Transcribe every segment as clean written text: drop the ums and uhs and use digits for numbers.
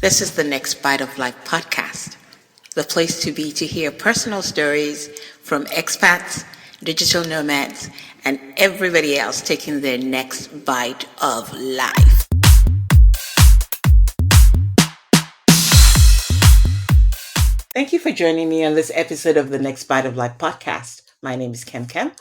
This is the Next Bite of Life podcast, the place to be to hear personal stories from expats, digital nomads, and everybody else taking their next bite of life. Thank you for joining me on this episode of the Next Bite of Life podcast. My name is Kem Kem.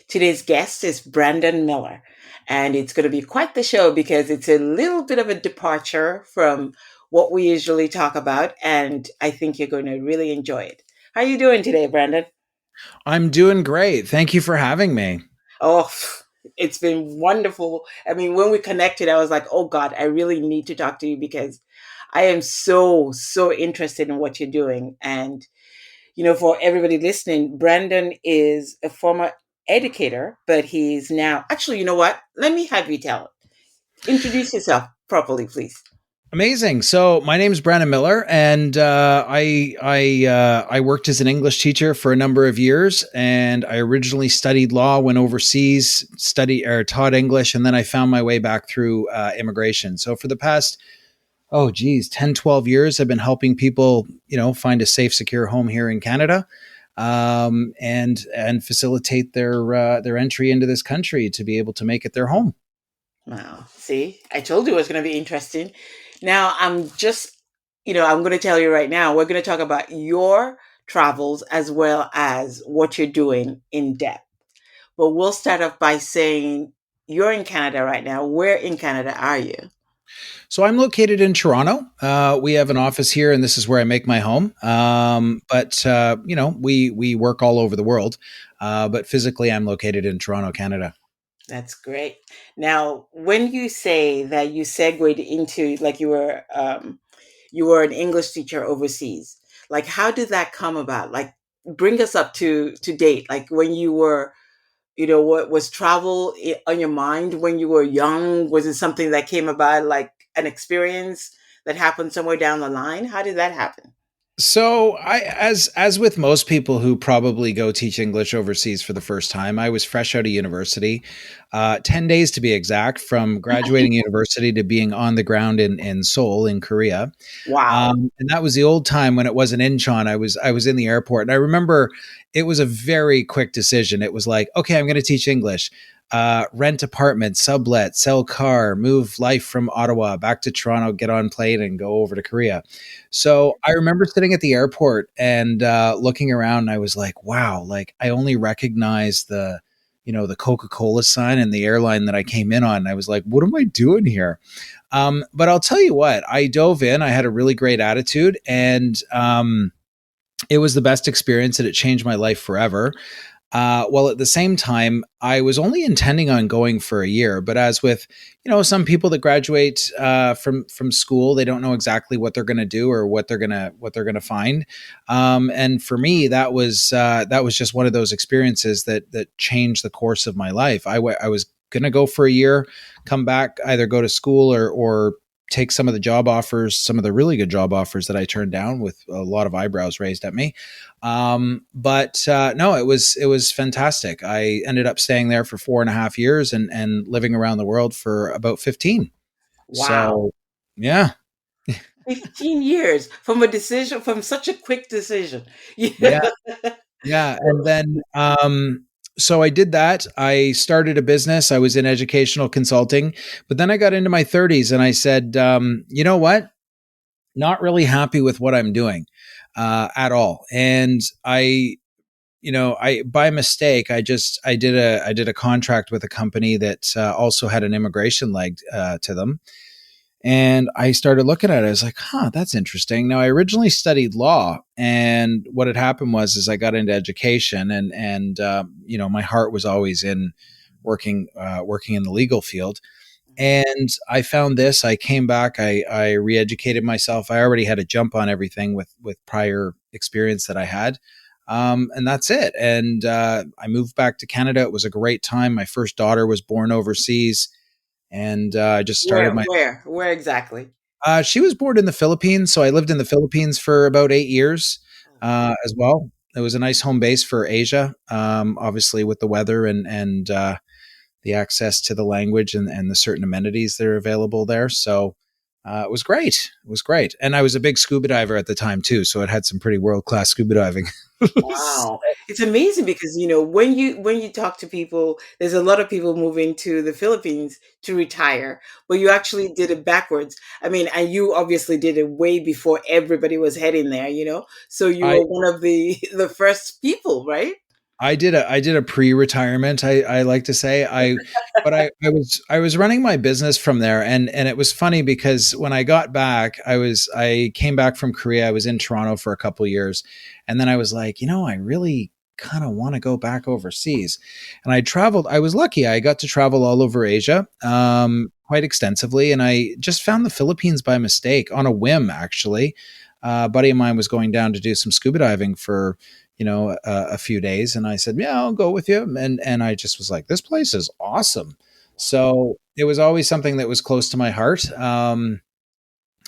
Today's guest is Brandon Miller, and it's going to be quite the show because it's a little bit of a departure from what we usually talk about, and I think you're going to really enjoy it. How are you doing today, Brandon? I'm doing great. Thank you for having me. Oh, it's been wonderful. I mean, when we connected, I was like, oh God, I really need to talk to you because I am so interested in what you're doing. And, for everybody listening, Brandon is a former educator, but he's now, actually, you know what? Let me have you tell it. Introduce yourself properly, please. Amazing. So my name is Brandon Miller, and I worked as an English teacher for a number of years. And I originally studied law, went overseas, taught English, and then I found my way back through immigration. So for the past 10, 12 years, I've been helping people, find a safe, secure home here in Canada, and facilitate their entry into this country to be able to make it their home. Wow. See, I told you it was going to be interesting. Now, I'm going to tell you right now, we're going to talk about your travels as well as what you're doing in depth. But we'll start off by saying you're in Canada right now. Where in Canada are you? So I'm located in Toronto. We have an office here, and this is where I make my home. But we work all over the world. But physically, I'm located in Toronto, Canada. That's great. Now, when you say that you segued into like you were an English teacher overseas, like how did that come about? Like bring us up to date. Like when you were, what was travel on your mind when you were young? Was it something that came about like an experience that happened somewhere down the line? How did that happen? So as with most people who probably go teach English overseas for the first time, I was fresh out of university, 10 days to be exact, from graduating university to being on the ground in Seoul in Korea. Wow. And that was the old time when it wasn't Incheon. I was in the airport, and I remember it was a very quick decision. It was like, okay, I'm going to teach English. Rent apartment, sublet, sell car, move life from Ottawa back to Toronto, get on plane and go over to Korea. So I remember sitting at the airport and looking around, and I was like, wow, like I only recognize the Coca-Cola sign and the airline that I came in on. And I was like, what am I doing here? But I'll tell you what, I dove in, I had a really great attitude, and it was the best experience, and it changed my life forever. Well, at the same time, I was only intending on going for a year, but as with, some people that graduate from school, they don't know exactly what they're going to do or what they're going to find. And for me, that was just one of those experiences that changed the course of my life. I was going to go for a year, come back, either go to school or take some of the job offers, some of the really good job offers that I turned down with a lot of eyebrows raised at me. But no, it was fantastic. I ended up staying there for 4.5 years and living around the world for about 15. Wow. So, yeah. 15 years from such a quick decision. Yeah. Yeah. And then, so I did that. I started a business. I was in educational consulting, but then I got into my 30s and I said, you know what? Not really happy with what I'm doing at all. And I by mistake, I did a contract with a company that also had an immigration leg to them. And I started looking at it. I was like, that's interesting. Now, I originally studied law, and what had happened was I got into education, and my heart was always in working in the legal field. And I found this. I came back. I re-educated myself. I already had a jump on everything with prior experience that I had. And that's it. And I moved back to Canada. It was a great time. My first daughter was born overseas. And I just started Where exactly? She was born in the Philippines, so I lived in the Philippines for about 8 years as well. It was a nice home base for Asia, obviously with the weather and the access to the language and the certain amenities that are available there. So It was great. It was great. And I was a big scuba diver at the time too, so it had some pretty world class scuba diving. Wow. It's amazing because, when you talk to people, there's a lot of people moving to the Philippines to retire, but you actually did it backwards. I mean, and you obviously did it way before everybody was heading there. So you I were one of the the first people, right? I did a pre-retirement. I like to say but I was running my business from there, and it was funny because when I got back, I came back from Korea. I was in Toronto for a couple years, and then I was like, I really kind of want to go back overseas, and I traveled. I was lucky. I got to travel all over Asia, quite extensively, and I just found the Philippines by mistake on a whim, actually. A buddy of mine was going down to do some scuba diving for a few days, and I said, yeah, I'll go with you. And I just was like, this place is awesome. So it was always something that was close to my heart. And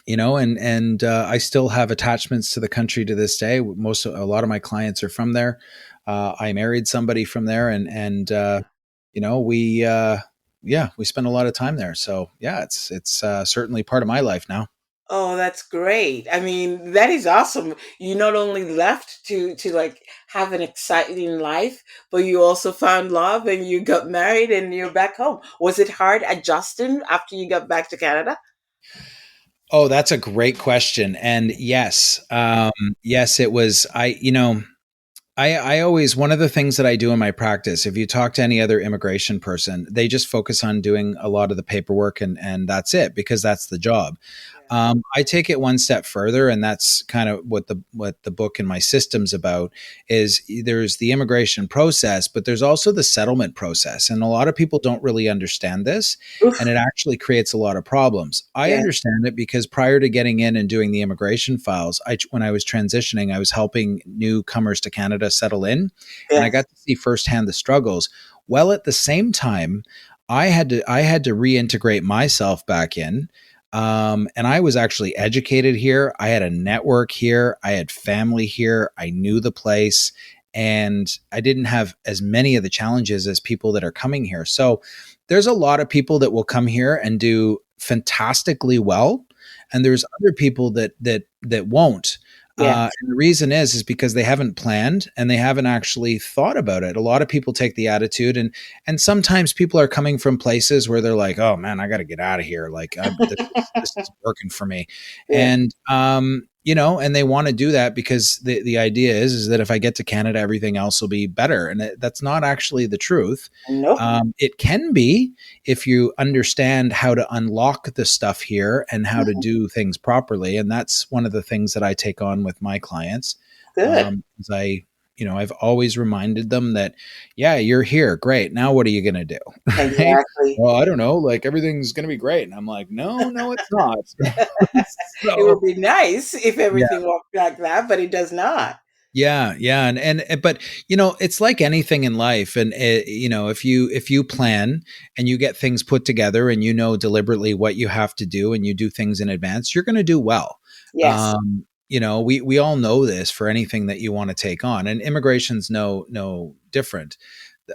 I still have attachments to the country to this day. A lot of my clients are from there. I married somebody from there, and we yeah, we spend a lot of time there. So yeah, it's certainly part of my life now. Oh, that's great. I mean, that is awesome. You not only left to like have an exciting life, but you also found love and you got married and you're back home. Was it hard adjusting after you got back to Canada? Oh, that's a great question. And yes, yes, it was. I always, one of the things that I do in my practice, if you talk to any other immigration person, they just focus on doing a lot of the paperwork, and that's it, because that's the job. Yeah. I take it one step further, and that's kind of what the book and my system's about. Is there's the immigration process, but there's also the settlement process, and a lot of people don't really understand this, and Oof. it actually creates a lot of problems. I Yeah. understand it because prior to getting in and doing the immigration files, when I was transitioning, I was helping newcomers to Canada settle in, and I Yes. got to see firsthand the struggles. Well, at the same time, I had to reintegrate myself back in, and I was actually educated here. I had a network here. I had family here. I knew the place. And I didn't have as many of the challenges as people that are coming here. So there's a lot of people that will come here and do fantastically well. And there's other people that won't. Yes. And the reason is because they haven't planned and they haven't actually thought about it. A lot of people take the attitude, and sometimes people are coming from places where they're like, "Oh man, I got to get out of here. Like this is working for me," Yeah. and and they want to do that because the idea is that if I get to Canada, everything else will be better, and that's not actually the truth. Nope. It can be if you understand how to unlock the stuff here and how to Mhm. do things properly, and that's one of the things that I take on with my clients. Good. Is I've always reminded them that, yeah, you're here. Great. Now what are you going to do? Right? Exactly. Well, I don't know. Like everything's going to be great. And I'm like, no, no, it's not. It would So, be nice if yeah. everything worked like that, but it does not. Yeah, yeah, but it's like anything in life, and if you plan and you get things put together, and deliberately what you have to do, and you do things in advance, you're going to do well. Yes. We all know this for anything that you want to take on, and immigration's no different.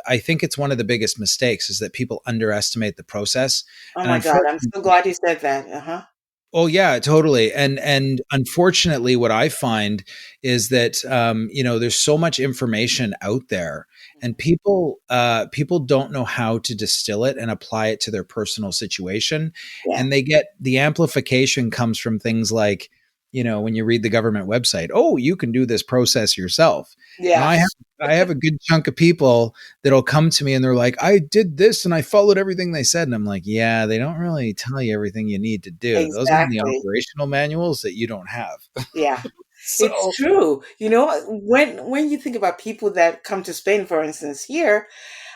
I think it's one of the biggest mistakes is that people underestimate the process, Oh and my God. I'm unfortunately. so glad you said that. Uh-huh. Oh yeah, totally. And unfortunately, what I find is that there's so much information out there, and people don't know how to distill it and apply it to their personal situation, Yeah. and they get the amplification comes from things like when you read the government website, oh, you can do this process yourself, and Yeah. I have a good chunk of people that'll come to me and they're like, I did this and I followed everything they said. And I'm like, yeah, they don't really tell you everything you need to do. Those are in the Exactly. operational manuals that you don't have. Yeah. It's So, true. When you think about people that come to Spain, for instance, here,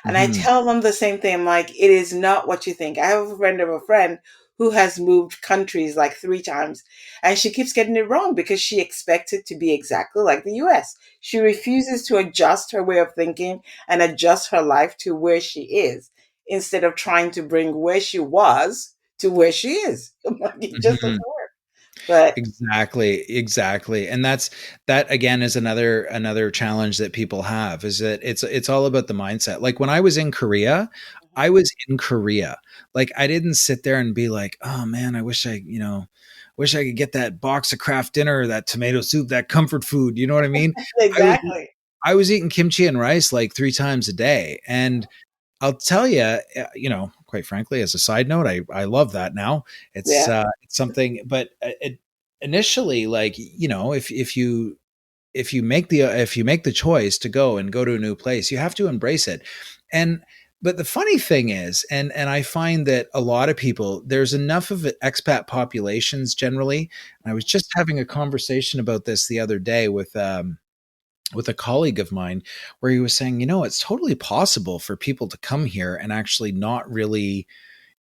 and I mhm. tell them the same thing. I'm like, it is not what you think. I have a friend who has moved countries like three times, and she keeps getting it wrong because she expects it to be exactly like the US. She refuses to adjust her way of thinking and adjust her life to where she is instead of trying to bring where she was to where she is. I'm like, it just doesn't Mhm. work. But Exactly. And that again is another challenge that people have, is that it's all about the mindset. Like when I was in Korea, I was in Korea. Like I didn't sit there and be like, "Oh man, I wish wish I could get that box of Kraft dinner, that tomato soup, that comfort food." You know what I mean? I was Exactly. I was eating kimchi and rice like 3 times a day, and I'll tell you, quite frankly, as a side note, I love that now. Yeah. It's something, but initially, like if you make the choice to go to a new place, you have to embrace it. And but the funny thing is, and I find that a lot of people, there's enough of expat populations generally. And I was just having a conversation about this the other day with a colleague of mine where he was saying, it's totally possible for people to come here and actually not really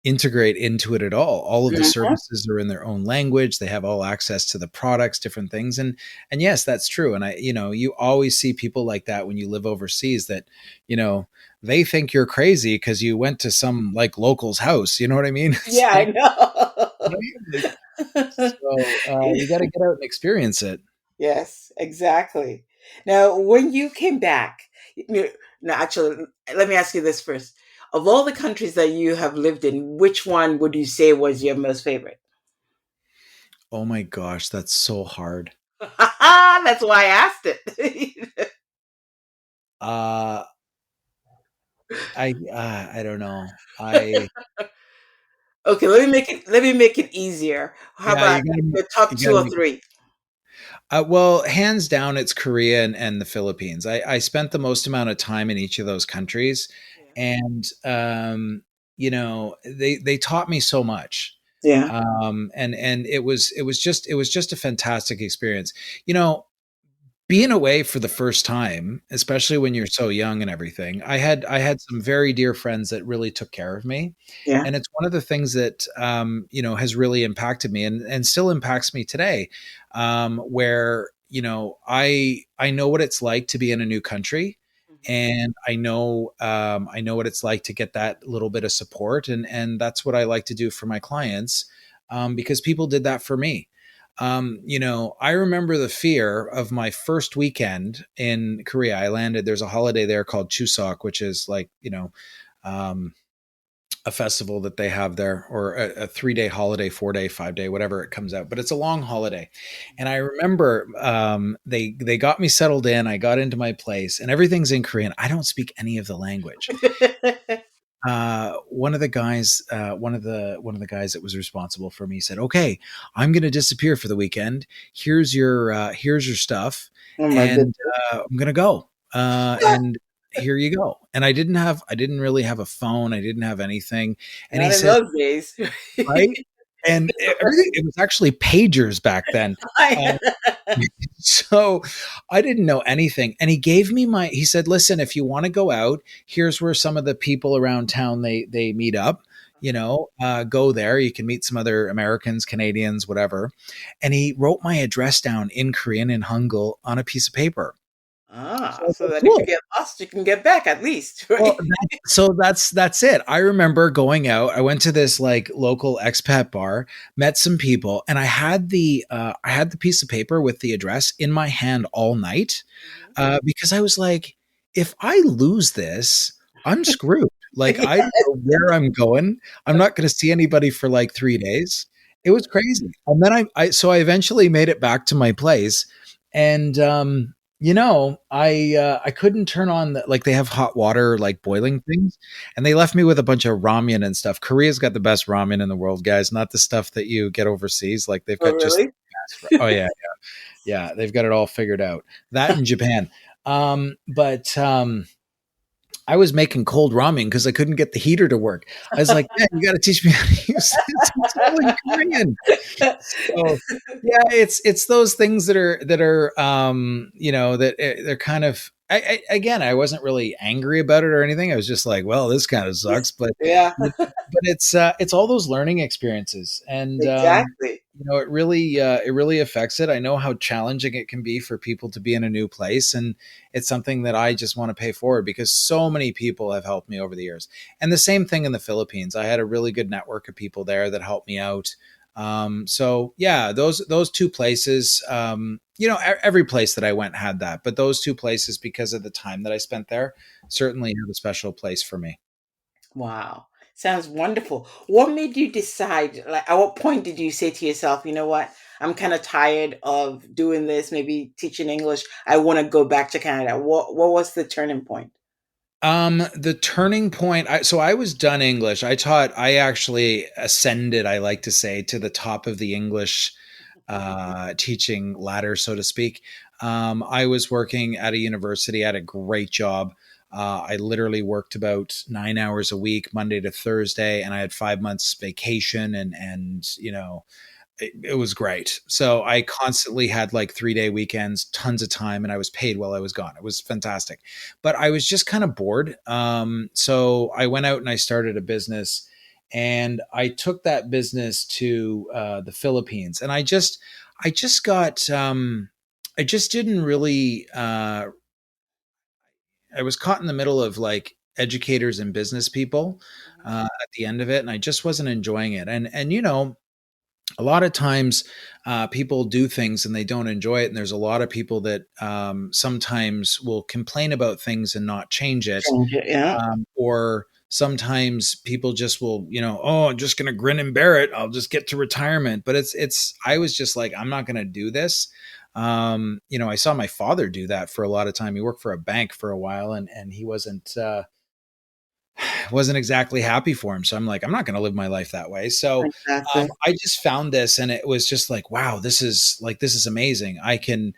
integrate into it at all. All of the Mhm. services are in their own language. They have all access to the products, different things. And yes, that's true. And you always see people like that when you live overseas that, you know, they think you're crazy because you went to some like local's house. You know what I mean? It's Yeah, I like, know. right? Like, so you got to get out and experience it. Yes, exactly. Now, when you came back, no, actually, let me ask you this first. Of all the countries that you have lived in, which one would you say was your most favorite? Oh my gosh, that's so hard. That's why I asked it. Uh, I don't know. I Okay, let me make it easier. How Yeah, about the top you two gotta or make three? well, hands down, it's Korea and the Philippines. I spent the most amount of time in each of those countries, Yeah. and they taught me so much. Yeah. And it was just a fantastic experience. You know, being away for the first time, especially when you're so young and everything, I had some very dear friends that really took care of me, Yeah. and it's one of the things that has really impacted me and still impacts me today, where I know what it's like to be in a new country, Mhm. and I know what it's like to get that little bit of support, and that's what I like to do for my clients, because people did that for me. I remember the fear of my first weekend in Korea. I landed, there's a holiday there called Chuseok, which is like, um, a festival that they have there, or a 3 day holiday, 4 day, 5 day, whatever it comes out. But it's a long holiday. And I remember they got me settled in. I got into my place and everything's in Korean. I don't speak any of the language. One of the guys that was responsible for me said, "Okay, I'm going to disappear for the weekend. Here's your stuff, Oh my and goodness. I'm going to go. And here you go." And I didn't really have a phone. I didn't have anything. And he Not in says, those days. "Right." And everything, it was actually pagers back then. Uh, so I didn't know anything. And he said, "Listen, if you want to go out, here's where some of the people around town they meet up. Go there. You can meet some other Americans, Canadians, whatever." And he wrote my address down in Korean and Hangul on a piece of paper. So I So said, that if you "Cool." get lost, you can get back at least, Well, right? that's it. I remember going out. I went to this like local expat bar, met some people, and I had the piece of paper with the address in my hand all night, Mhm. because I was like, if I lose this, I'm screwed. Like I don't Yes. know where I'm going. I'm not going to see anybody for like 3 days. It was crazy. And then I eventually made it back to my place, and I couldn't turn on like they have hot water like boiling things, and they left me with a bunch of ramen and stuff. Korea's got the best ramen in the world, guys. Not the stuff that you get overseas. Like they've Oh, got just really? oh yeah, yeah, they've got it all figured out. That in Japan. But I was making cold ramen because I couldn't get the heater to work. I was like, "Man, you got to teach me how to use this. It's all in Korean." So yeah, it's those things that they're kind of. Again, I wasn't really angry about it or anything. I was just like, "Well, this kind of sucks," but Yeah, it's all those learning experiences, and exactly. it really affects it. I know how challenging it can be for people to be in a new place, and it's something that I just want to pay forward because so many people have helped me over the years. And the same thing in the Philippines. I had a really good network of people there that helped me out. So yeah, those two places, every place that I went had that, but those two places, because of the time that I spent there, certainly have a special place for me. Wow. Sounds wonderful. What made you decide, like, at what point did you say to yourself, you know what? I'm kind of tired of doing this, maybe teaching English. I want to go back to Canada. What was the turning point? The turning point, so I was done English. I actually ascended, I like to say, to the top of the English teaching ladder, so to speak. I was working at a university, I had a great job. I literally worked about 9 hours a week, Monday to Thursday, and I had 5 months vacation, and it was great. So I constantly had like 3 day weekends, tons of time, and I was paid while I was gone. It was fantastic. But I was just kind of bored. So I went out and I started a business, and I took that business to the Philippines. And I just got, I just didn't really, I was caught in the middle of like educators and business people at the end of it, and I just wasn't enjoying it. And a lot of times people do things and they don't enjoy it, and there's a lot of people that sometimes will complain about things and not change it, Change it, yeah. or sometimes people just will, oh, I'm just going to grin and bear it, I'll just get to retirement. But it's I was just like, I'm not going to do this. I saw my father do that for a lot of time. He worked for a bank for a while, and he wasn't exactly happy for him. So I'm like, I'm not going to live my life that way. So Exactly. I just found this, and it was just like, wow, this is amazing. I can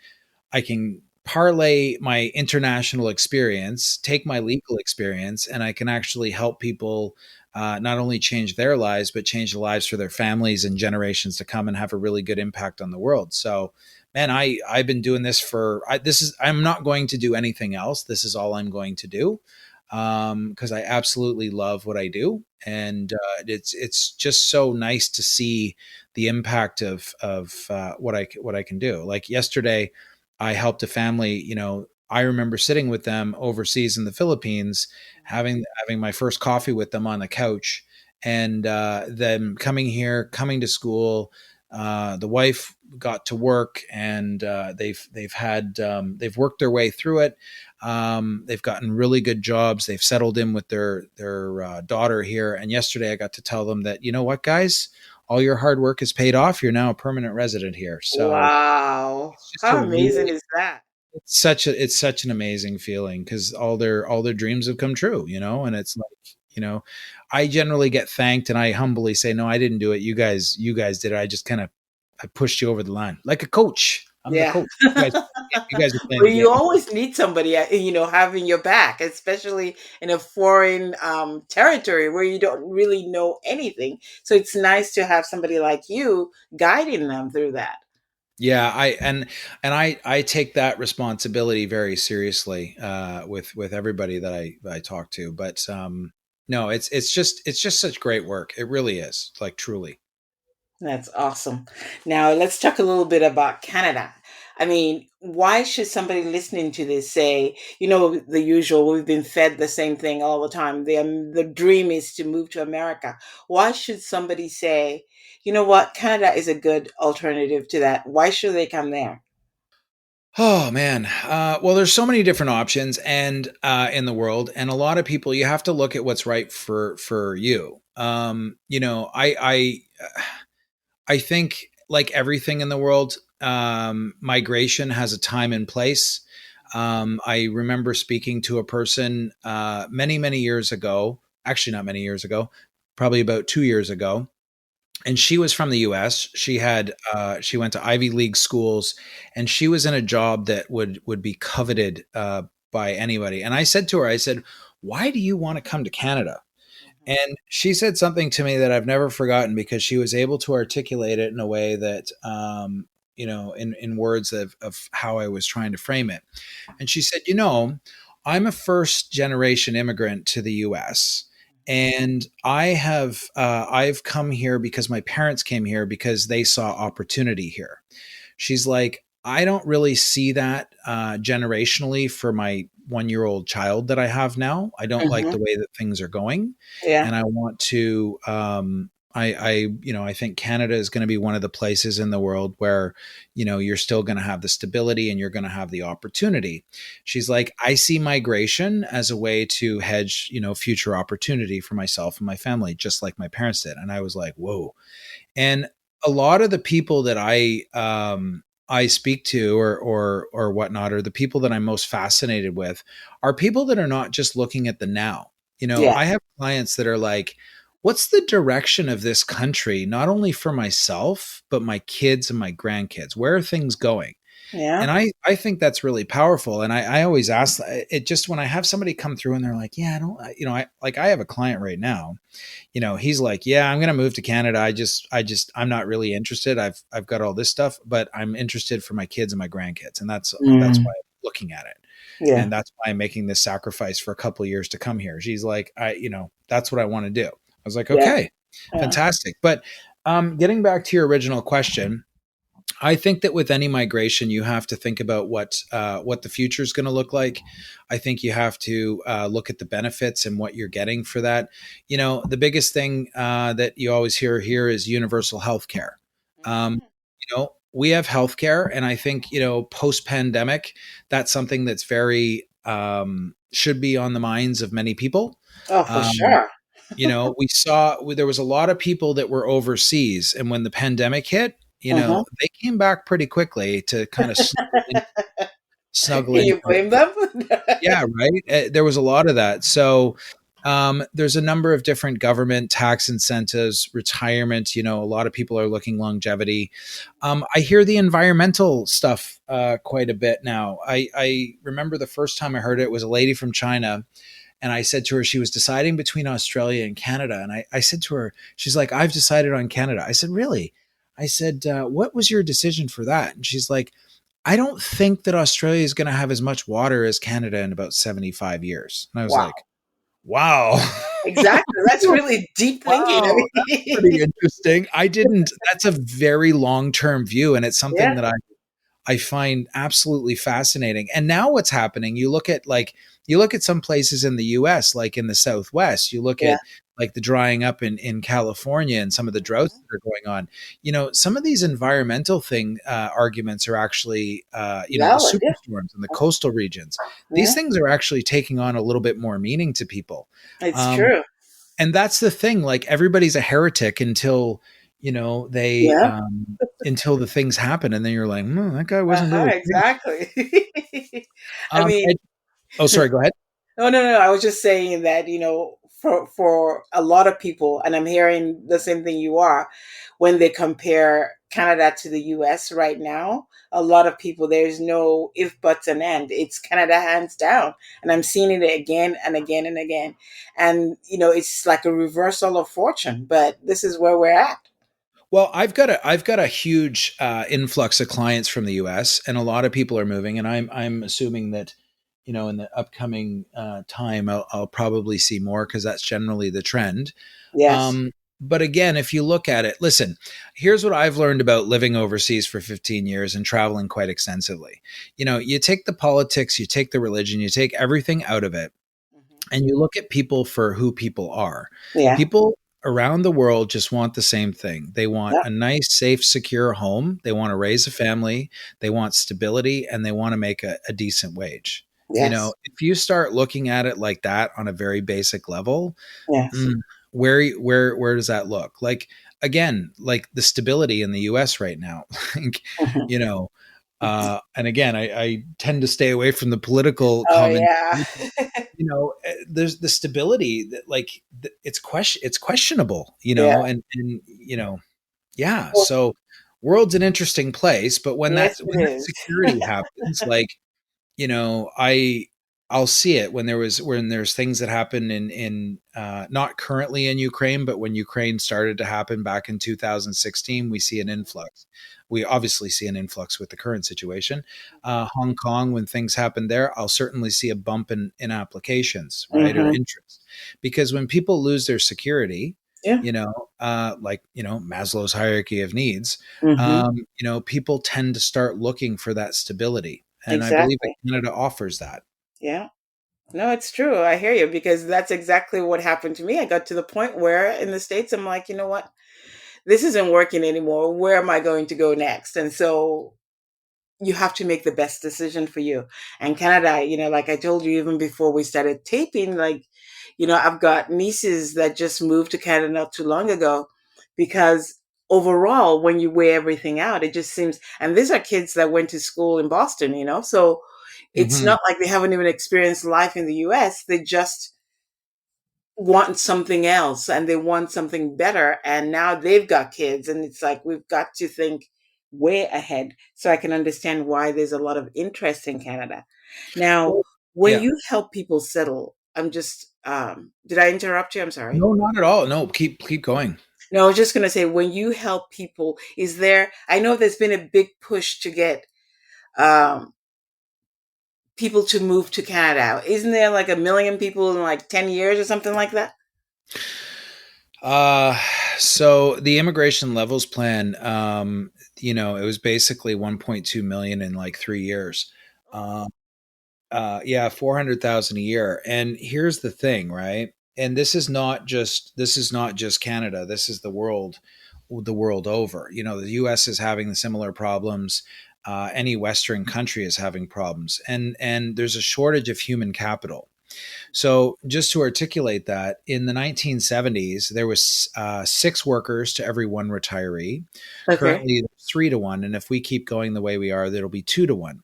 parlay my international experience, take my legal experience, and I can actually help people not only change their lives, but change the lives for their families and generations to come, and have a really good impact on the world. So, man, I've been doing this I'm not going to do anything else. This is all I'm going to do, because I absolutely love what I do, and it's just so nice to see the impact of what I can do. Like yesterday, I helped a family. I remember sitting with them overseas in the Philippines, having my first coffee with them on the couch, and them coming here, coming to school. The wife got to work, and they've worked their way through it. They've gotten really good jobs. They've settled in with their daughter here. And yesterday, I got to tell them that, you know what, guys, all your hard work is paid off. You're now a permanent resident here. So Wow. it's just a How amazing really is that? it's such an amazing feeling, because all their dreams have come true. And it's like, I generally get thanked, and I humbly say, no, I didn't do it. You guys did it. I just kind of I pushed you over the line like a coach. I'm the Yeah. coach. You guys are playing Well, the you game. always need somebody, having your back, especially in a foreign territory where you don't really know anything. So it's nice to have somebody like you guiding them through that. Yeah, I take that responsibility very seriously with everybody that I talk to. But no, it's just such great work. It really is, like, truly. That's awesome. Now, let's talk a little bit about Canada. I mean, why should somebody listening to this say, the usual, we've been fed the same thing all the time. The dream is to move to America. Why should somebody say, you know what, Canada is a good alternative to that? Why should they come there? Oh man, well, there's so many different options, and in the world, and a lot of people. You have to look at what's right for you. I think, like everything in the world, migration has a time and place. I remember speaking to a person many, many years ago, actually, not many years ago, probably about 2 years ago. And she was from the US. She went to Ivy League schools, and she was in a job that would be coveted by anybody. And I said to her, I said, why do you want to come to Canada? And she said something to me that I've never forgotten, because she was able to articulate it in a way that, in words of how I was trying to frame it. And she said, I'm a first generation immigrant to the US. And I've come here because my parents came here because they saw opportunity here. She's like, I don't really see that generationally for my 1 year old child that I have now. I don't like Hmm. the way that things are going, Yeah. and I want to I think Canada is going to be one of the places in the world where, you're still going to have the stability and you're going to have the opportunity. She's like, I see migration as a way to hedge, future opportunity for myself and my family, just like my parents did. And I was like, whoa. And a lot of the people that I speak to or whatnot, or the people that I'm most fascinated with, are people that are not just looking at the now. Yeah. I have clients that are like, what's the direction of this country, not only for myself, but my kids and my grandkids? Where are things going? Yeah. And I think that's really powerful. And I always ask it, just when I have somebody come through and they're like, yeah, I don't, I have a client right now, he's like, yeah, I'm going to move to Canada. I'm not really interested. I've got all this stuff, but I'm interested for my kids and my grandkids. And that's why Mm. I'm looking at it. Yeah. And that's why I'm making this sacrifice for a couple of years to come here. She's like, that's what I want to do. I was like, Yeah. okay, Yeah. fantastic. But getting back to your original question, I think that with any migration, you have to think about what the future is going to look like. I think you have to look at the benefits and what you're getting for that. The biggest thing that you always hear here is universal health care. Mhm. We have health care, and I think post pandemic, that's something that's very should be on the minds of many people. Oh, for Um, sure. we saw there was a lot of people that were overseas, and when the pandemic hit, Mhm. they came back pretty quickly to kind of snuggle Can into you blame them? yeah, right. There was a lot of that. So there's a number of different government tax incentives, retirement. A lot of people are looking longevity. I hear the environmental stuff quite a bit now. I remember the first time I heard it was a lady from China, and I said to her, she was deciding between Australia and Canada. And I said to her, she's like, I've decided on Canada. I said, really? I said, what was your decision for that? And she's like, I don't think that Australia is going to have as much water as Canada in about 75 years. And I was Wow. like, wow. Exactly. That's really deep thinking. I Wow, that's mean, pretty interesting. I didn't, that's a very long term view. And it's something yeah. that I find absolutely fascinating. And now what's happening, you look at some places in the US, like in the Southwest, you look Yeah. at like the drying up in California and some of the droughts Mhm. that are going on. Some of these environmental arguments are actually, the Valid. Yeah. superstorms in the coastal regions. These Yeah. things are actually taking on a little bit more meaning to people. It's Um, true. and that's the thing, like everybody's a heretic until they Yeah. until the things happen, and then you're like, that guy wasn't Uh-huh. really crazy. Exactly. I um mean, oh, sorry, go ahead. no, no, no. I was just saying that, for a lot of people, and I'm hearing the same thing you are, when they compare Canada to the US right now, a lot of people, there's no if, buts, and end. It's Canada hands down. And I'm seeing it again and again and again. And, it's like a reversal of fortune, but this is where we're at. Well, I've got a huge influx of clients from the US, and a lot of people are moving, and I'm assuming that in the upcoming time I'll probably see more, because that's generally the trend. Yes. Um, but again, if you look at it, listen, here's what I've learned about living overseas for 15 years and traveling quite extensively. You take the politics, you take the religion, you take everything out of it, Mhm. and you look at people for who people are. Yeah. People around the world just want the same thing. They want Yeah. a nice, safe, secure home. They want to raise a family. They want stability, and they want to make a decent wage. Yes. If you start looking at it like that on a very basic level, Yes. Mm, where does that look? Like, again, like the stability in the US right now. Like, Mhm. you know, and again, I tend to stay away from the political Oh, comment. yeah. There's the stability that, like, it's questionable, Yeah. and yeah. So world's an interesting place, but when that Yes, when it that is. security happens, like, you know, I I'll see it when there's things that happen in not currently in Ukraine, but when Ukraine started to happen back in 2016, we see an influx. We obviously see an influx with the current situation. Hong Kong, when things happen there, I'll certainly see a bump in applications, right, or Mhm. interest, because when people lose their security, Yeah. like Maslow's hierarchy of needs, Mhm. people tend to start looking for that stability. And I believe that Exactly. Canada offers that. Yeah. No, it's true. I hear you, because that's exactly what happened to me. I got to the point where in the States, I'm like, you know what? this isn't working anymore. Where am I going to go next? And so you have to make the best decision for you. And Canada, like I told you even before we started taping, like, I've got nieces that just moved to Canada not too long ago because overall, when you weigh everything out, it just seems, and these are kids that went to school in Boston, so it's Hmm. not like they haven't even experienced life in the US. They just want something else and they want something better. And now they've got kids, and it's like we've got to think way ahead. So I can understand why there's a lot of interest in Canada. Now, Well, when yeah. you help people settle, I'm just, did I interrupt you? I'm sorry. No, not at all. No, keep going. No, I was just going to say, when you help people, I know there's been a big push to get um, people to move to Canada. Isn't there like a million people in like 10 years or something like that? Uh, so the immigration levels plan, it was basically 1.2 million in like 3 years. Um, yeah, 400,000 a year. And here's the thing, right? And this is not just Canada. This is the world over. The U.S. is having the similar problems. Any Western country is having problems, and there's a shortage of human capital. So, just to articulate that, in the 1970s, there was 6 workers to every one retiree. Okay. Currently, there's 3 to 1, and if we keep going the way we are, there'll be 2 to 1.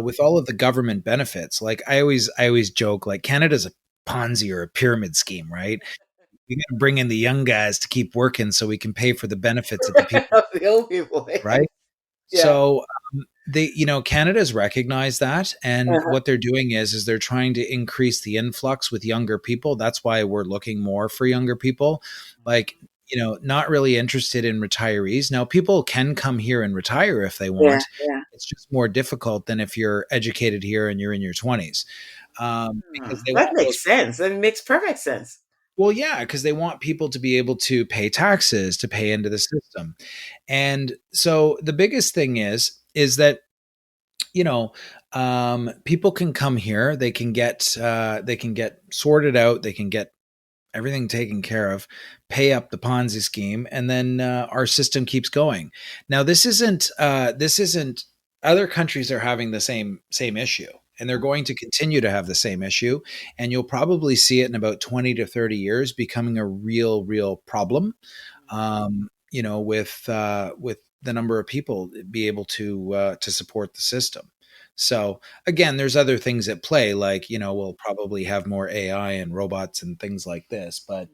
With all of the government benefits, like I always joke, like Canada's a Ponzi or a pyramid scheme, right? We got to bring in the young guys to keep working so we can pay for the benefits of the people, The old people. right? Yeah. So Canada's recognized that, and Uh-huh. what they're doing is they're trying to increase the influx with younger people. That's why we're looking more for younger people. Like, not really interested in retirees. Now, people can come here and retire if they Yeah, want. yeah. It's just more difficult than if you're educated here and you're in your 20s, because they That want those. makes sense. That makes perfect sense. Well, yeah, because they want people to be able to pay taxes, to pay into the system. And so the biggest thing is that you know people can come here, they can get sorted out, they can get everything taken care of, pay up the Ponzi scheme, and then our system keeps going. Now this isn't other countries are having the same issue, and they're going to continue to have the same issue, and you'll probably see it in about 20 to 30 years becoming a real problem, with the number of people be able to support the system. So again, there's other things at play, like we'll probably have more AI and robots and things like this, but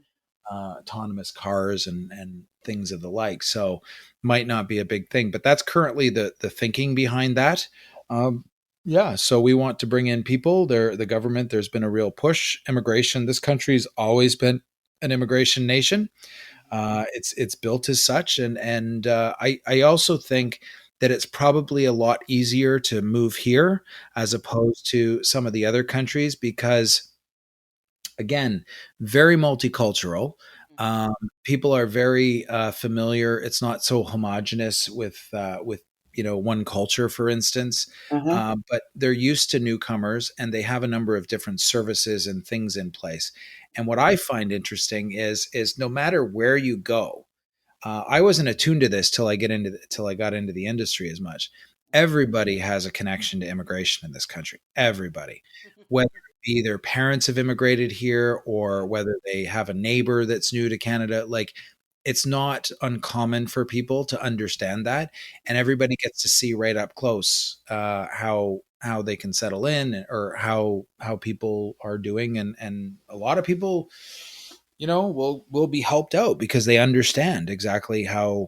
autonomous cars and things of the like. So might not be a big thing, but that's currently the thinking behind that. Um, yeah, so we want to bring in people. The government. There's been a real push. Immigration. This country's always been an immigration nation. It's built as such, and I also think that it's probably a lot easier to move here as opposed to some of the other countries because, again, very multicultural. Um, People are very familiar. It's not so homogenous with one culture, for instance, Uh-huh. but they're used to newcomers, and they have a number of different services and things in place. And what I find interesting is no matter where you go, I wasn't attuned to this till I got into the industry as much. Everybody has a connection to immigration in this country. Everybody, whether it be their parents have immigrated here or whether they have a neighbor that's new to Canada, like it's not uncommon for people to understand that, and everybody gets to see right up close how they can settle in or how people are doing, and a lot of people will be helped out because they understand exactly how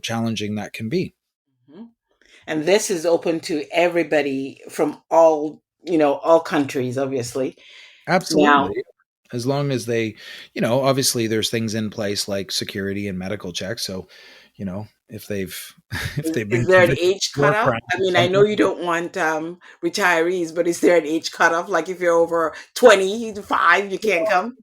challenging that can be. Mhm. And this is open to everybody from all countries, obviously. Now, Absolutely. As long as they, obviously there's things in place like security and medical checks. So, if they've if they've is been there an convicted age of war cutoff? crimes I or mean, I know something, you don't want retirees, but is there an age cutoff? Like if you're over 25, you can't come?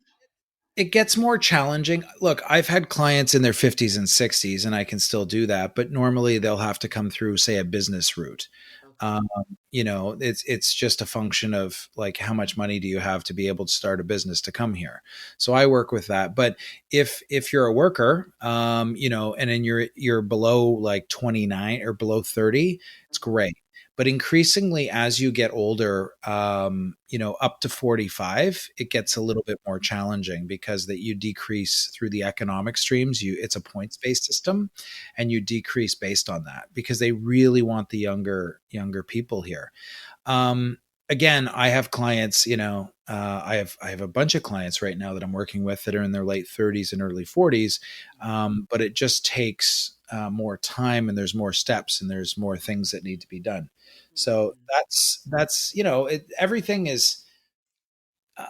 it gets more challenging. Look, I've had clients in their 50s and 60s and I can still do that, but normally they'll have to come through, say, a business route. It's just a function of like how much money do you have to be able to start a business to come here. So I work with that. But if you're a worker, and then you're below like 29 or below 30, it's great. But increasingly, as you get older, up to 45, it gets a little bit more challenging because that you decrease through the economic streams. It's a points based system, and you decrease based on that because they really want the younger people here. Um, Again, I have clients, I have a bunch of clients right now that I'm working with that are in their late 30s and early 40s, but it just takes more time, and there's more steps, and there's more things that need to be done. So that's everything is uh,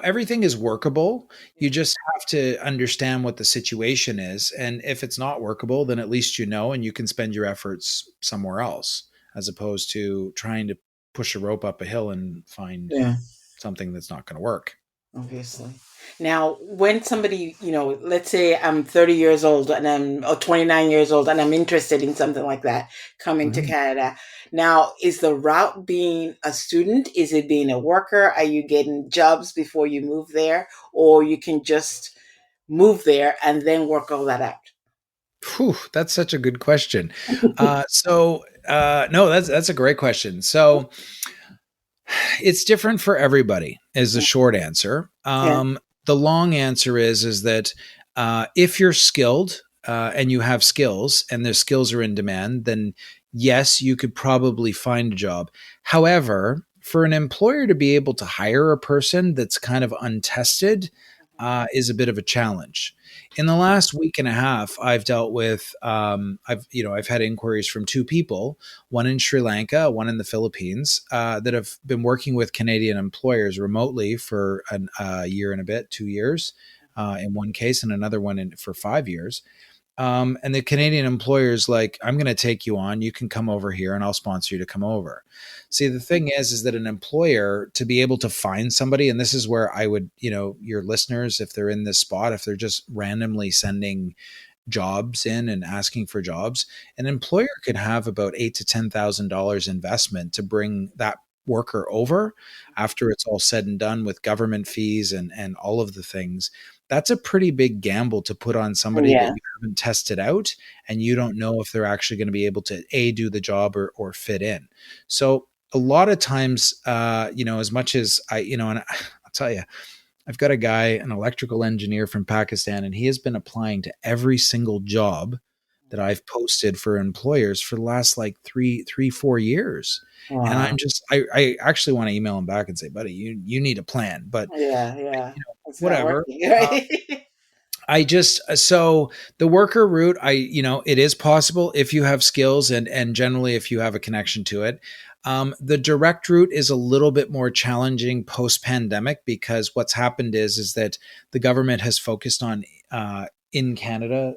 everything is workable. You just have to understand what the situation is. And if it's not workable, then at least you know, and you can spend your efforts somewhere else as opposed to trying to push a rope up a hill and find Yeah. something that's not going to work. Obviously. Now, when somebody, let's say I'm 30 years old and I'm or 29 years old and I'm interested in something like that coming to Mhm. Canada. Now, is the route being a student? Is it being a worker? Are you getting jobs before you move there? Or you can just move there and then work all that out? Whew, that's such a good question. No, that's a great question. So it's different for everybody is the short answer. Yeah. The long answer is that if you're skilled and you have skills and the skills are in demand, then yes, you could probably find a job. However, for an employer to be able to hire a person that's kind of untested is a bit of a challenge. In the last week and a half, I've dealt with I've had inquiries from two people, one in Sri Lanka, one in the Philippines, that have been working with Canadian employers remotely for a year and a bit, 2 years, in one case, and another one for 5 years. And the Canadian employer's like, I'm going to take you on. You can come over here, and I'll sponsor you to come over. See, the thing is that an employer to be able to find somebody, and this is where I would, your listeners, if they're in this spot, if they're just randomly sending jobs in and asking for jobs, an employer could have about eight to $10,000 investment to bring that worker over after it's all said and done with government fees and all of the things. That's a pretty big gamble to put on somebody that Yeah. you haven't tested out, and you don't know if they're actually going to be able to do the job or fit in. So a lot of times, as much as and I'll tell you, I've got a guy, an electrical engineer from Pakistan, and he has been applying to every single job that I've posted for employers for the last like 4 years. And Wow. I actually want to email him back and say, buddy, you need a plan, but Yeah, yeah. It's not whatever. working, right? I just so the worker route, it is possible if you have skills and generally if you have a connection to it. The direct route is a little bit more challenging post pandemic because what's happened is that the government has focused on in Canada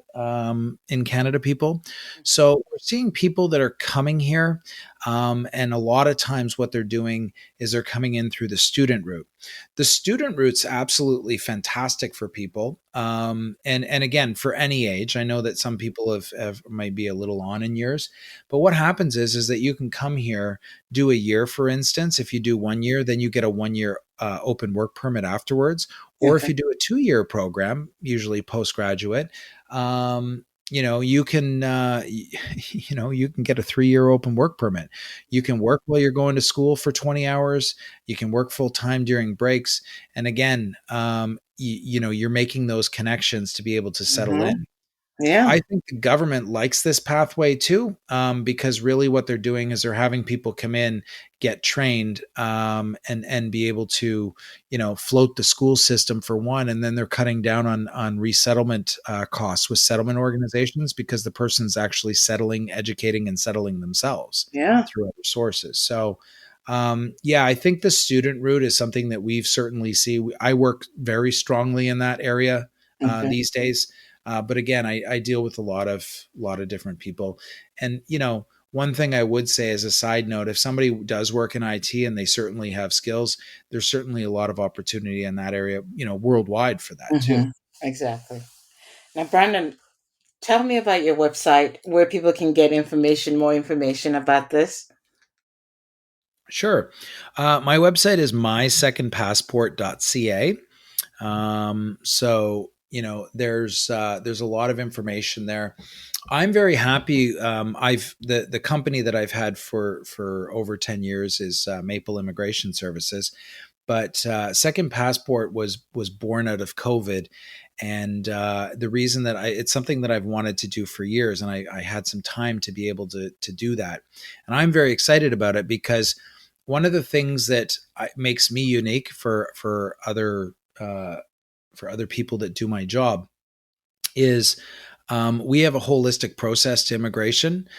people. So we're seeing people that are coming here, and a lot of times what they're doing is they're coming in through the student route. The student route's absolutely fantastic for people, and again for any age. I know that some people have might be a little on in years, but what happens is that you can come here, do a year, for instance. If you do 1 year, then you get a 1 year open work permit afterwards. Or if Okay. you do a 2 year program, usually postgraduate, you can you can get a 3 year open work permit. You can work while you're going to school for 20 hours. You can work full time during breaks. And again, you're making those connections to be able to settle Hmm. in. Yeah. I think the government likes this pathway too, because really what they're doing is they're having people come in, get trained, and be able to, float the school system for one, and then they're cutting down on resettlement costs with settlement organizations because the person's actually settling, educating, and settling themselves Yeah. through other sources. So. Yeah, I think the student route is something that we've certainly see. I work very strongly in that area Okay. these days, but again, I deal with a lot of different people, and one thing I would say as a side note, if somebody does work in IT and they certainly have skills, there's certainly a lot of opportunity in that area, worldwide for that too. Hmm. Exactly. Now, Brandon, tell me about your website where people can get information, more information about this. Sure. My website is mysecondpassport.ca. So there's a lot of information there. I'm very happy. I've the company that I've had for over 10 years is Maple Immigration Services, but Second Passport was born out of COVID, and the reason that it's something that I've wanted to do for years, and I had some time to be able to do that, and I'm very excited about it because one of the things that makes me unique for other people that do my job is we have a holistic process to immigration.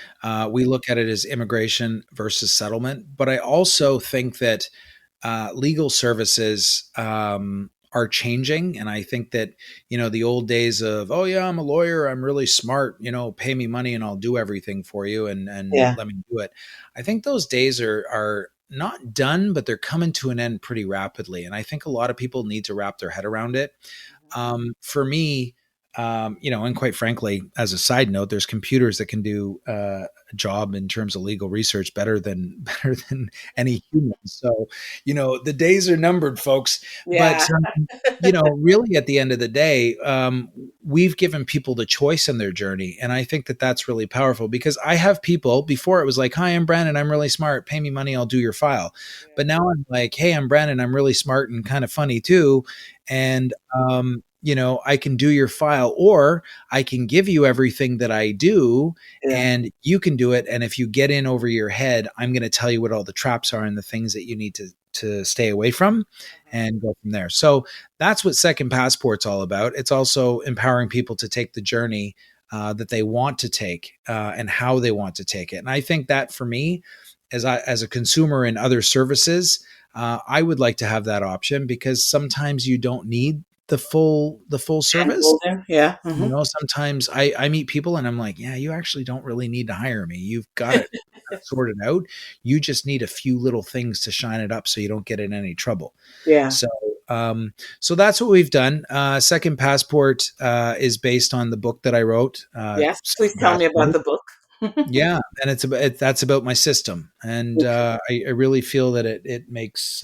We look at it as immigration versus settlement, but I also think that legal services are changing, and I think that the old days of, oh yeah, I'm a lawyer, I'm really smart, pay me money and I'll do everything for you, and Yeah. let me do it. I think those days are not done, but they're coming to an end pretty rapidly, and I think a lot of people need to wrap their head around it. For me, and quite frankly, as a side note, there's computers that can do a job in terms of legal research better than any human. So, the days are numbered, folks. But Yeah. really, at the end of the day, we've given people the choice in their journey, and I think that that's really powerful because I have people before it was like, "Hi, I'm Brandon. I'm really smart. Pay me money, I'll do your file." But Yeah. now I'm like, "Hey, I'm Brandon. I'm really smart and kind of funny too." And I can do your file, or I can give you everything that I do Yeah. and you can do it. And if you get in over your head, I'm going to tell you what all the traps are and the things that you need to stay away from Uh-huh. and go from there. So that's what Second Passport's all about. It's also empowering people to take the journey that they want to take and how they want to take it. And I think that for me, as a consumer in other services, I would like to have that option because sometimes you don't need the full service. Handholder. Yeah. Sometimes I meet people and I'm like, yeah, you actually don't really need to hire me. You've got it sorted out. You just need a few little things to shine it up so you don't get in any trouble. Yeah. So, so that's what we've done. Second Passport is based on the book that I wrote, Yes. Please Second tell me about Passport. the book. Yeah, and that's about my system, and Okay. I really feel that it makes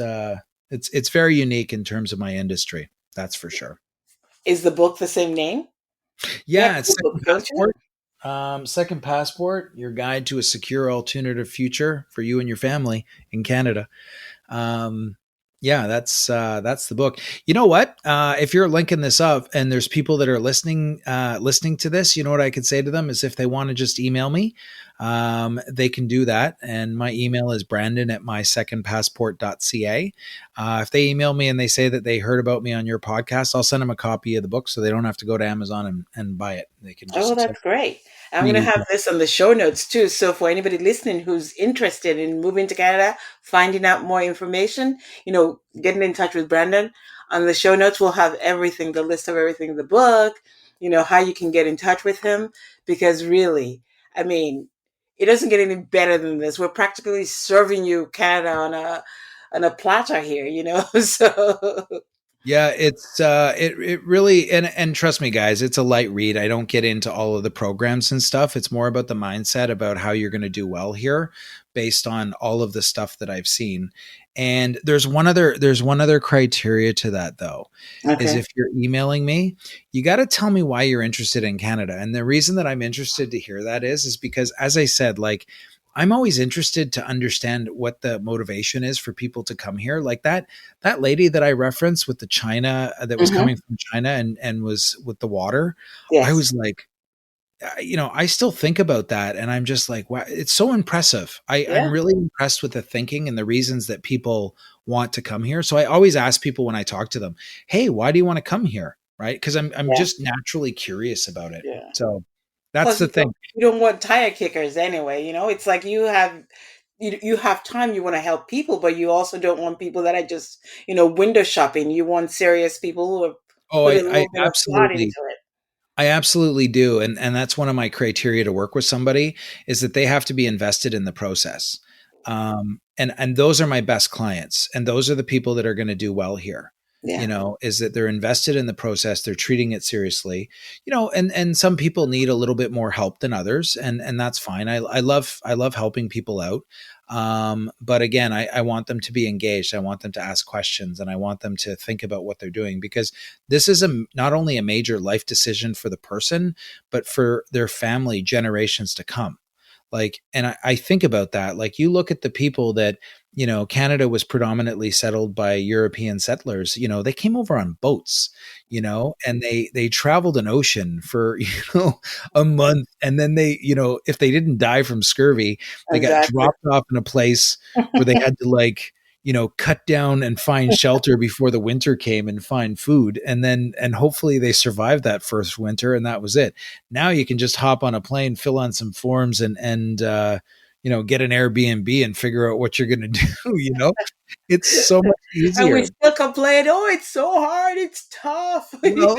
it's very unique in terms of my industry. That's for sure. Is the book the same name? You have Yeah, a it's book, Second don't you? Passport. Second Passport, your guide to a secure alternative future for you and your family in Canada. Um, yeah, that's the book. You know what? If you're linking this up and there's people that are listening to this, you know what I could say to them is if they want to just email me, they can do that. And my email is brandon@mysecondpassport.ca. If they email me and they say that they heard about me on your podcast, I'll send them a copy of the book so they don't have to go to Amazon and buy it. They can Oh, just that's great. I'm going read to it. have this on the show notes too. So for anybody listening who's interested in moving to Canada, finding out more information, getting in touch with Brandon, on the show notes, we'll have everything, the list of everything, the book, how you can get in touch with him. Because really, I mean, it doesn't get any better than this. We're practically serving you Canada on a platter here. So Yeah, it really, and trust me guys, it's a light read. I don't get into all of the programs and stuff. It's more about the mindset about how you're going to do well here based on all of the stuff that I've seen. And there's one other criteria to that though. Is okay. if you're emailing me, you got to tell me why you're interested in Canada. And the reason that I'm interested to hear that is because as I said, like I'm always interested to understand what the motivation is for people to come here. Like that lady that I referenced with the China that was Hmm. coming from China and was with the water, I Yes. was like, I still think about that and I'm just like, wow, it's so impressive. I'm Yeah. really impressed with the thinking and the reasons that people want to come here. So I always ask people when I talk to them, hey, why do you want to come here? Right? Because I'm Yeah. just naturally curious about it. Yeah. So that's Plus, the thing. you don't want tire kickers anyway. It's like you have time. You want to help people, but you also don't want people that are just window shopping. You want serious people who have Oh, put a I little bit of thought into absolutely it. I absolutely do, and that's one of my criteria to work with somebody is that they have to be invested in the process, and those are my best clients, and those are the people that are going to do well here. Yeah. Is that they're invested in the process, they're treating it seriously, and some people need a little bit more help than others, and that's fine. I love helping people out, But again, I want them to be engaged. I want them to ask questions, and I want them to think about what they're doing, because this is not only a major life decision for the person, but for their family generations to come. Like, and I think about that. Like, you look at the people that, Canada was predominantly settled by European settlers. They came over on boats, and they traveled an ocean for, a month. And then they, if they didn't die from scurvy, they got Exactly. dropped off in a place where they had to, like, cut down and find shelter before the winter came, and find food. And hopefully they survived that first winter, and that was it. Now you can just hop on a plane, fill on some forms, and get an Airbnb and figure out what you're going to do. It's so much And we easier. still complain, oh, it's so hard, it's tough. Well,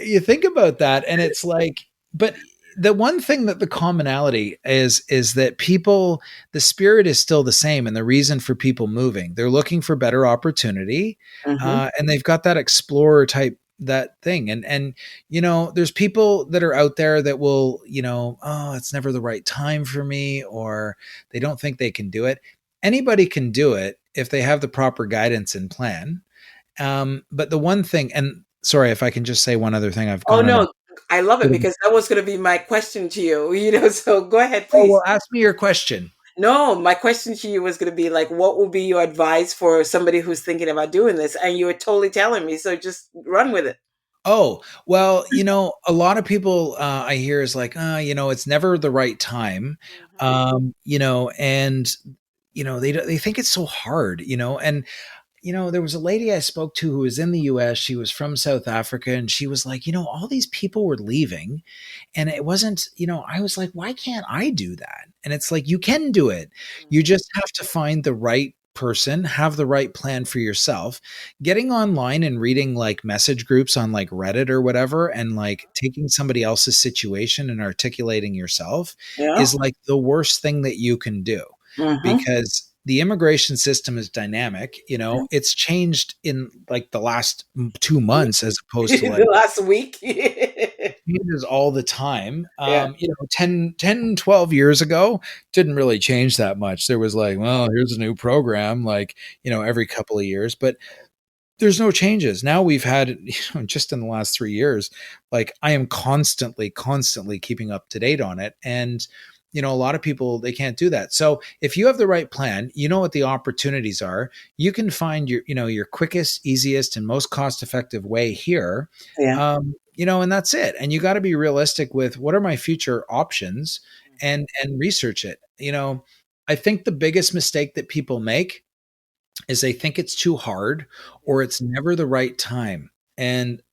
you think about that, and it's like, but the one thing that the commonality is that people, the spirit is still the same, and the reason for people moving, they're looking for better opportunity, Hmm. and they've got that explorer type, that thing, and there's people that are out there that will, oh, it's never the right time for me, or they don't think they can do it. Anybody can do it if they have the proper guidance and plan. But the one thing, and sorry, if I can just say one other thing, I've Oh gone on a no, I love it bit of. because that was going to be my question to you. So go ahead, Oh, please. well, ask me your question. No, my question to you was going to be like, what would be your advice for somebody who's thinking about doing this? And you were totally telling me, so just run with it. Oh, well, a lot of people I hear is like, it's never the right time. Hmm. And they think it's so hard, and there was a lady I spoke to who was in the US. She was from South Africa, and she was like, all these people were leaving, and it wasn't, I was like, why can't I do that? And it's like, you can do it. You Hmm. just have to find the right person, have the right plan for yourself. Getting online and reading like message groups on like Reddit or whatever, and like taking somebody else's situation and articulating yourself, Yeah. is like the worst thing that you can do, Hmm. because the immigration system is dynamic. It's changed in like the last 2 months, as opposed to like, The last week. changes all the time. Yeah. 10, 12 years ago, didn't really change that much. There was like, well, here's a new program, like, every couple of years, but there's no changes. Now we've had, just in the last 3 years, like, I am constantly keeping up to date on it. And, a lot of people, they can't do that. So if you have the right plan, you know what the opportunities are, you can find your quickest, easiest, and most cost effective way here. Yeah. And that's it. And you got to be realistic with, what are my future options, and research it. I think the biggest mistake that people make is they think it's too hard, or it's never the right time. And,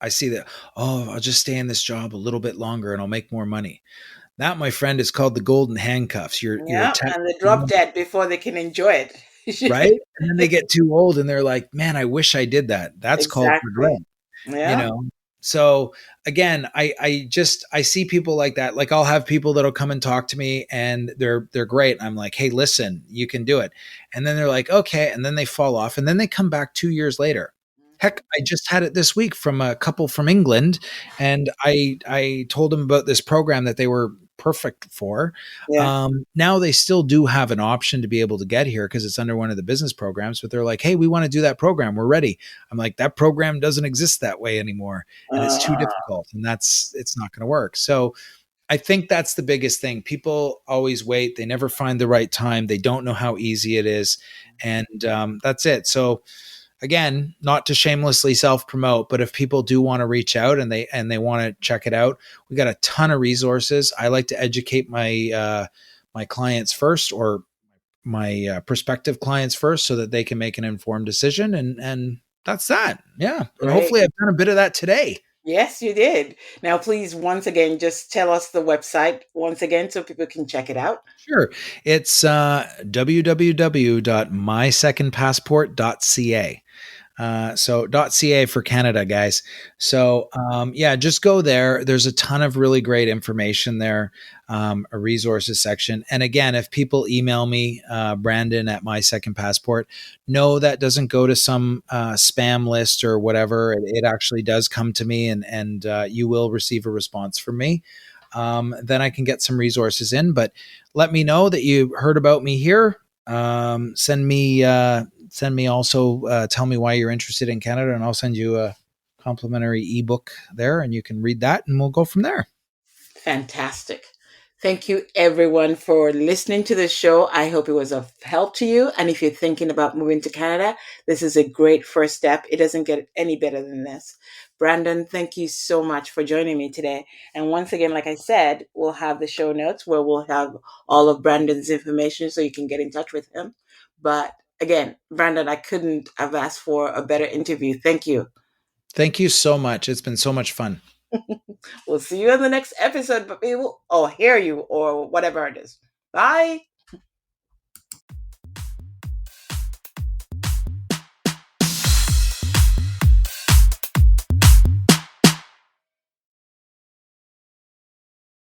I see that, oh, I'll just stay in this job a little bit longer and I'll make more money. That, my friend, is called the golden handcuffs. You're Yeah. And they drop dead before they can enjoy right. it. And then they get too old and they're like, man, I wish I did that. That's called Exactly. regret. you Yeah. know so again, I see people like that. Like, I'll have people that'll come and talk to me, and they're great. I'm like, hey, listen, you can do it. And then they're like, okay, and then they fall off, and then they come back 2 years later. Heck, I just had it this week from a couple from England, and I told them about this program that they were perfect for. Yeah. Now they still do have an option to be able to get here because it's under one of the business programs, but they're like, hey, we want to do that program. We're ready. I'm like, that program doesn't exist that way anymore, and it's too Uh, difficult, and it's not going to work. So I think that's the biggest thing. People always wait. They never find the right time. They don't know how easy it is. And that's it. So again, not to shamelessly self promote, but if people do want to reach out, and they want to check it out, we got a ton of resources. I like to educate my clients first, or my prospective clients first, so that they can make an informed decision. And that's that. Yeah. And great. hopefully I've done a bit of that today. Yes, you did. Now, please, once again, just tell us the website once again so people can check it out. Sure. It's www.mysecondpassport.ca. So .ca for Canada, guys. So yeah, just go there. There's a ton of really great information there, a resources section. And again, if people email me, Brandon at My Second Passport, no, that doesn't go to some spam list or whatever. It actually does come to me, and you will receive a response from me. then I can get some resources in. But let me know that you heard about me here. Send me also, tell me why you're interested in Canada, and I'll send you a complimentary ebook there, and you can read that, and we'll go from there. Fantastic. Thank you, everyone, for listening to the show. I hope it was of help to you. And if you're thinking about moving to Canada, this is a great first step. It doesn't get any better than this. Brandon, thank you so much for joining me today. And once again, like I said, we'll have the show notes where we'll have all of Brandon's information so you can get in touch with him. But again, Brandon, I couldn't have asked for a better interview. Thank you. Thank you so much. It's been so much fun. We'll see you in the next episode, but we will, or hear you, or whatever it is. Bye.